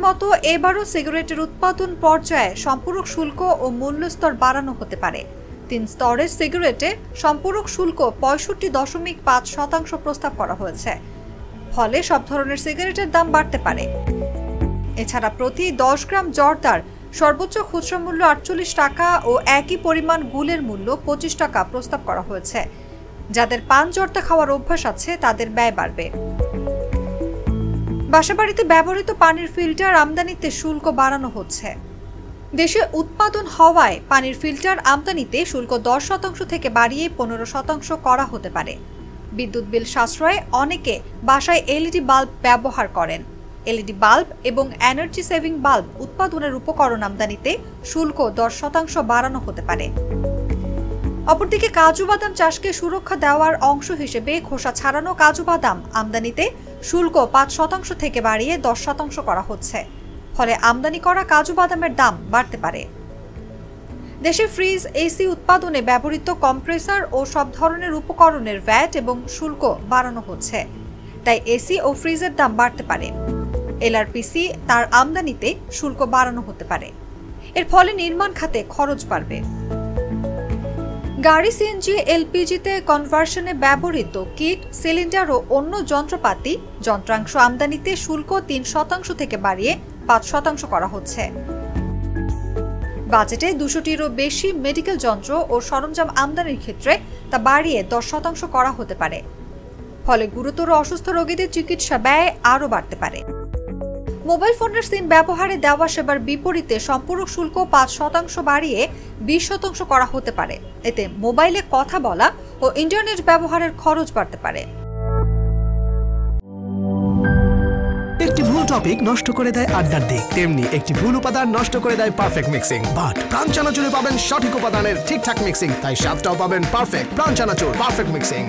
মতো এবারও সিগারেটের উৎপাদন পর্যায়ে সম্পূরক শুল্ক ও মূল্যস্তর বাড়ানো হতে পারে। 3 স্তরের সিগারেটে সম্পূরক শুল্ক 65.5% প্রস্তাব করা হয়েছে। ফলে সব ধরনের সিগারেটের দাম বাড়তে পারে। এছাড়া প্রতি 10 গ্রাম জর্দার সর্বোচ্চ খুচরা মূল্য 48 টাকা ও একই পরিমাণ গুলের মূল্য 25 টাকা প্রস্তাব করা হয়েছে। যাদের পান জর্দা খাওয়ার অভ্যাস আছে তাদের ব্যয় বাড়বে। বাসাবাড়িতে ব্যবহৃত পানির ফিল্টার আমদানিতে শুল্ক বাড়ানো হচ্ছে। দেশে উৎপাদন হওয়ায় পানির ফিল্টার আমদানিতে শুল্ক 10% থেকে বাড়িয়ে 15% করা হতে পারে। বিদ্যুৎ বিল সাশ্রয়ে অনেকে বাসায় এলইডি বাল্ব ব্যবহার করেন। এলইডি বাল্ব এবং এনার্জি সেভিং বাল্ব উৎপাদনের উপকরণ আমদানিতে শুল্ক 10% বাড়ানো হতে পারে। অপরদিকে কাজু বাদাম চাষকে সুরক্ষা দেওয়ার অংশ হিসেবে খোসা ছাড়ানো কাজু বাদাম আমদানিতে শুল্ক 5% থেকে বাড়িয়ে 10% করা হচ্ছে। ফলে আমদানি করা কাজু বাদামের দাম বাড়তে পারে। দেশে ফ্রিজ, এসি উৎপাদনে ব্যবহৃত কম্প্রেসার ও সব ধরনের উপকরণের ভ্যাট এবং শুল্ক বাড়ানো হচ্ছে। তাই এসি ও ফ্রিজের দাম বাড়তে পারে। এলআরপিসি তার আমদানিতে শুল্ক বাড়ানো হতে পারে। এর ফলে নির্মাণ খাতে খরচ বাড়বে। গাড়ি সিএনজি, এলপিজিতে কনভার্সনে ব্যবহৃত কিট, সিলিন্ডার ও অন্য যন্ত্রপাতি, যন্ত্রাংশ আমদানিতে শুল্ক 3% থেকে বাড়িয়ে 5% করা হচ্ছে। বাজেটে 200টিরও বেশি মেডিকেল যন্ত্র ও সরঞ্জাম আমদানির ক্ষেত্রে তা বাড়িয়ে 10% করা হতে পারে। ফলে গুরুতর অসুস্থ রোগীদের চিকিৎসা ব্যয় আরও বাড়তে পারে। মোবাইল ফোনের সিম ব্যবহারে দেওয়া সেবার বিপরীতে সম্পূরক শুল্ক 5% বাড়িয়ে 20% করা হতে পারে। এতে মোবাইলে কথা বলা ও ইন্টারনেট ব্যবহারের খরচ বাড়তে পারে। একটি ভুল টপিক নষ্ট করে দেয় আড্ডার দিক, তেমনি একটি ভুল উপাদান নষ্ট করে দেয় পারফেক্ট মিক্সিং। বাট প্রাণ চানাচুরে পাবেন সঠিক উপাদানের ঠিকঠাক মিক্সিং, তাই স্বাদটাও পাবেন পারফেক্ট। প্রাণ চানাচুর, পারফেক্ট মিক্সিং।